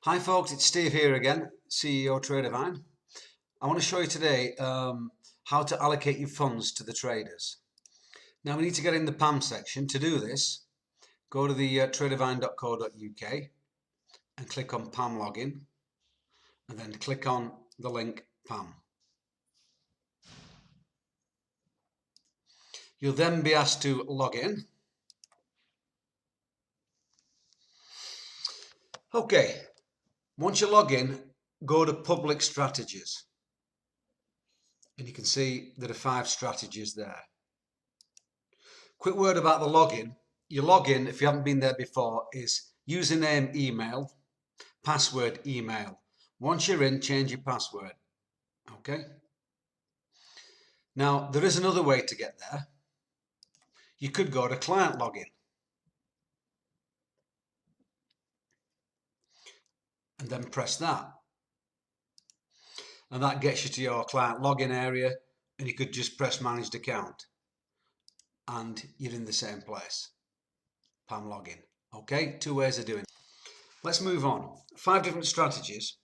Hi folks, it's Steve here again, CEO Tradervine. I want to show you today how to allocate your funds to the traders. Now we need to get in the PAMM section. To do this, go to the tradervine.co.uk and click on PAMM Login and then click on the link PAMM. You'll then be asked to log in. Okay, once you log in, go to Public Strategies. And you can see there are 5 strategies there. Quick word about the login. Your login, if you haven't been there before, is username, email, password, email. Once you're in, change your password. Okay? Now, there is another way to get there. You could go to client login. And then press that. And that gets you to your client login area, and you could just press managed account. And you're in the same place. PAMM Login. Okay, 2 ways of doing it. Let's move on. 5 different strategies.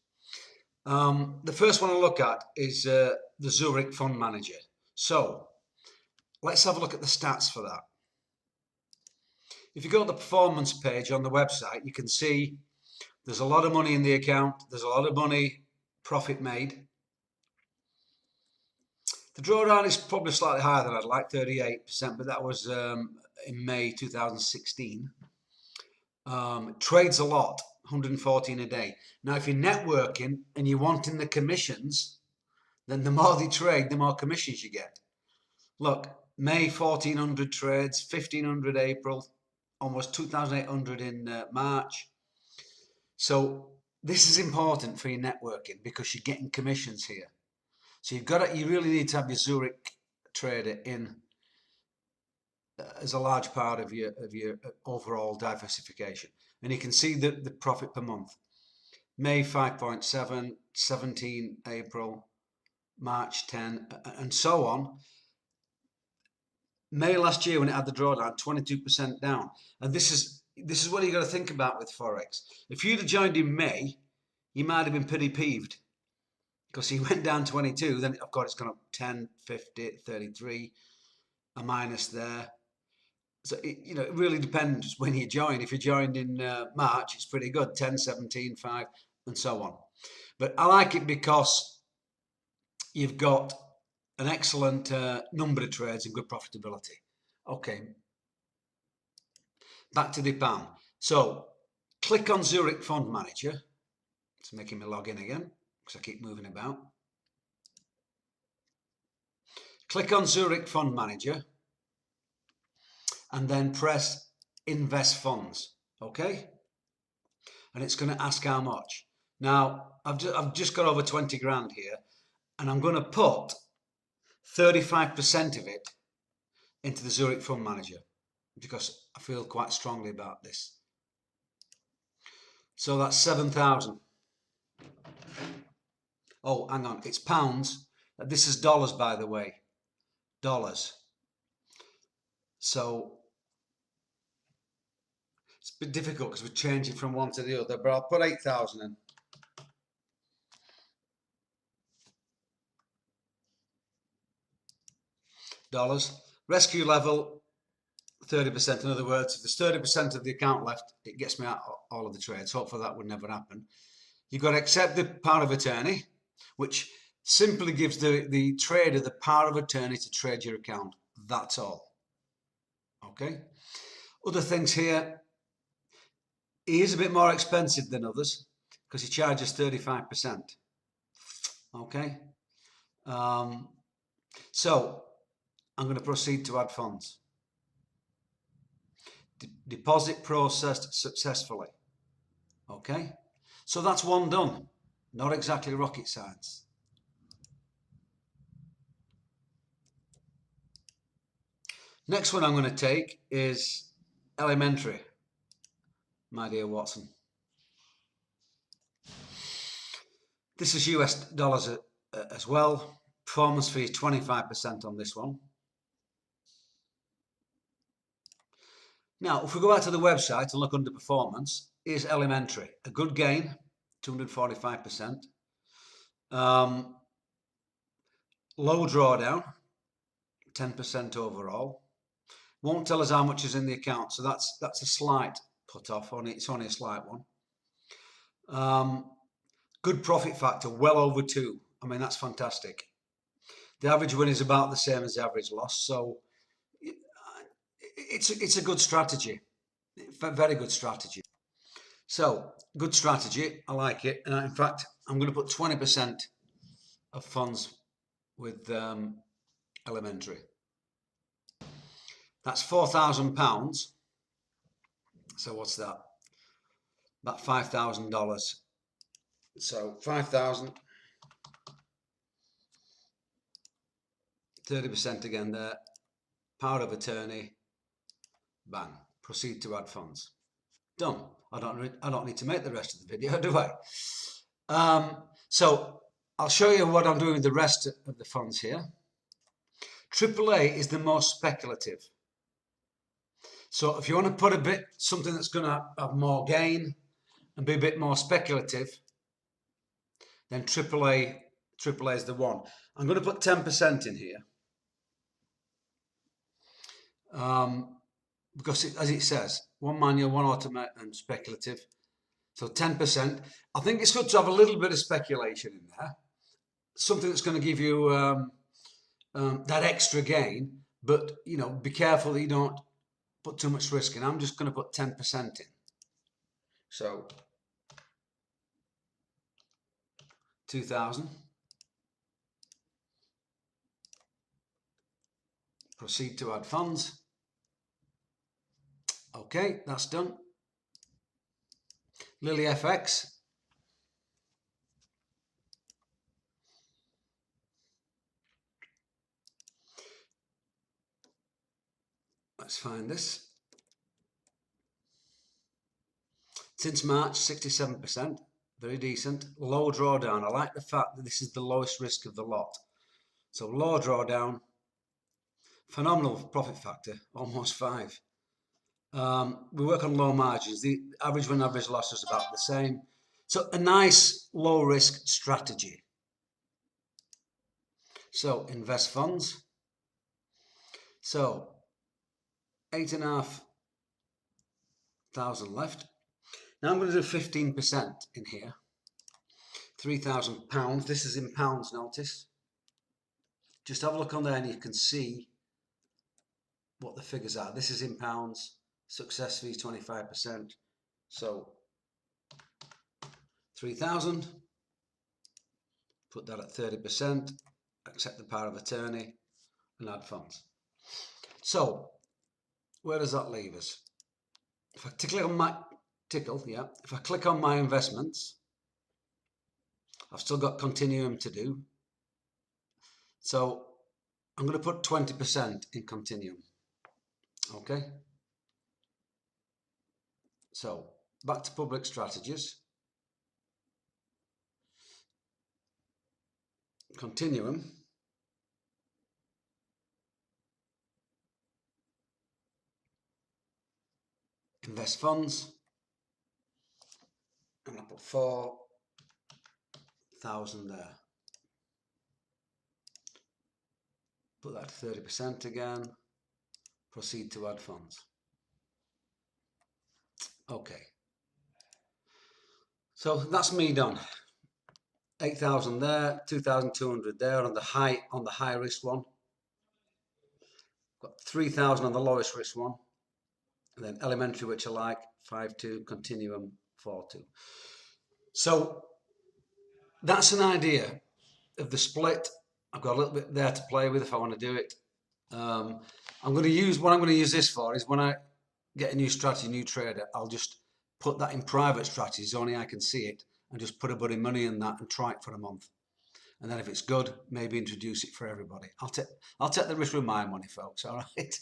The first one to look at is the Zurich Fund Manager. So let's have a look at the stats for that. If you go to the performance page on the website, you can see there's a lot of money in the account. There's a lot of money profit made. The drawdown is probably slightly higher than I'd like, 38%, but that was in May 2016. Trades a lot, 114 a day. Now, if you're networking and you're wanting the commissions, then the more they trade, the more commissions you get. Look, May 1,400 trades, 1,500 April, almost 2,800 in March. So this is important for your networking because you're getting commissions here. So you really need to have your Zurich trader in as a large part of your overall diversification. And you can see the profit per month. May 5.7, 17 April, March 10, and so on. May last year when it had the drawdown, 22% down. And this is what you got to think about with Forex. If you'd have joined in May, you might have been pretty peeved because he went down 22, then of course it's gone up 10, 50, 33, a minus there. So it really depends when you join. If you joined in March, it's pretty good, 10, 17, 5, and so on. But I like it because you've got an excellent number of trades and good profitability. Okay, back to the PAMM. So click on Zurich Fund Manager. It's making me log in again because I keep moving about. Click on Zurich Fund Manager and then press Invest Funds. Okay, and it's going to ask how much. Now I've just got over 20 grand here, and I'm going to put 35% of it into the Zurich Fund Manager because I feel quite strongly about this. So that's 7,000. Oh, hang on, it's pounds. This is dollars, by the way. Dollars. So it's a bit difficult because we're changing from one to the other, but I'll put 8,000 in. Dollars. Rescue level, 30%. In other words, if there's 30% of the account left, it gets me out all of the trades. Hopefully that would never happen. You've got to accept the power of attorney, which simply gives the trader the power of attorney to trade your account. That's all. Okay. Other things here. He is a bit more expensive than others because he charges 35%. Okay. So I'm going to proceed to add funds. Deposit processed successfully. Okay. So that's one done. Not exactly rocket science. Next one I'm going to take is elementary, my dear Watson. This is US dollars as well. Performance fee is 25% on this one. Now, if we go back to the website and look under performance, here's elementary. A good gain, 245%. Low drawdown, 10% overall. Won't tell us how much is in the account, so that's a slight put off on it. It's only a slight one. Good profit factor, well over 2. I mean, that's fantastic. The average win is about the same as the average loss, so it's a good strategy. Very good strategy. So, good strategy. I like it. In fact, I'm going to put 20% of funds with Elementary. That's £4,000. So what's that? About $5,000. So 5,000. 30% again there. Power of attorney. Bang. Proceed to add funds. Done. I don't need to make the rest of the video, do I? So I'll show you what I'm doing with the rest of the funds here. AAA is the most speculative. So if you want to put something that's going to have more gain and be a bit more speculative, then AAA is the one. I'm going to put 10% in here. Because as it says, one manual, one automatic and speculative. So 10%. I think it's good to have a little bit of speculation in there. Something that's going to give you that extra gain, but be careful that you don't put too much risk in. I'm just going to put 10% in. So 2,000. Proceed to add funds. Okay, that's done. Lily FX. Let's find this. Since March, 67%. Very decent. Low drawdown. I like the fact that this is the lowest risk of the lot. So low drawdown. Phenomenal profit factor. Almost 5. We work on low margins. The average win, average loss is about the same. So a nice low risk strategy. So invest funds. So 8,500 left. Now I'm going to do 15% in here. £3,000. This is in pounds, notice. Just have a look on there and you can see what the figures are. This is in pounds. Success fee 25%. So 3,000. Put that at 30%. Accept the power of attorney and add funds. So where does that leave us? If I click on my if I click on my investments, I've still got continuum to do. So I'm going to put 20% in continuum. Okay. So back to public strategies. Continuum. Invest funds. I'm going to put 4,000 there. Put that to 30% again. Proceed to add funds. Okay. So that's me done. 8,000 there, 2,200 there on the high risk one. Got 3,000 on the lowest risk one. And then elementary, which I like, 5.2, continuum, 4.2. So that's an idea of the split. I've got a little bit there to play with if I want to do it. I'm going to use this for is when I get a new strategy, new trader, I'll just put that in private strategies, only I can see it, and just put a bit of money in that and try it for a month. And then if it's good, maybe introduce it for everybody. I'll take the risk with my money, folks. All right.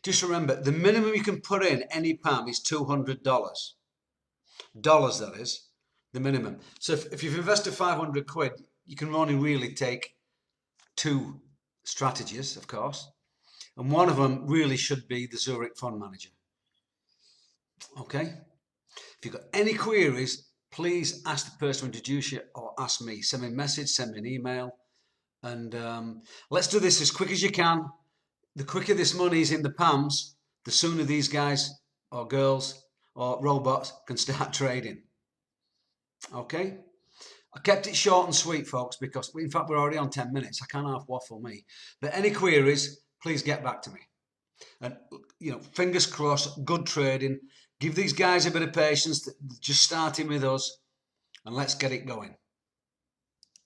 Just remember, the minimum you can put in any PAMM is $200. Dollars, that is, the minimum. So if you've invested 500 quid, you can only really take 2 strategies, of course. And one of them really should be the Zurich fund manager. Okay? If you've got any queries, please ask the person to introduce you or ask me. Send me a message, send me an email, and let's do this as quick as you can. The quicker this money is in the PAMMs, the sooner these guys or girls or robots can start trading. Okay? I kept it short and sweet, folks, because in fact we're already on 10 minutes. I can't half waffle me. But any queries, please get back to me. And fingers crossed, good trading. Give these guys a bit of patience, just starting with us, and let's get it going.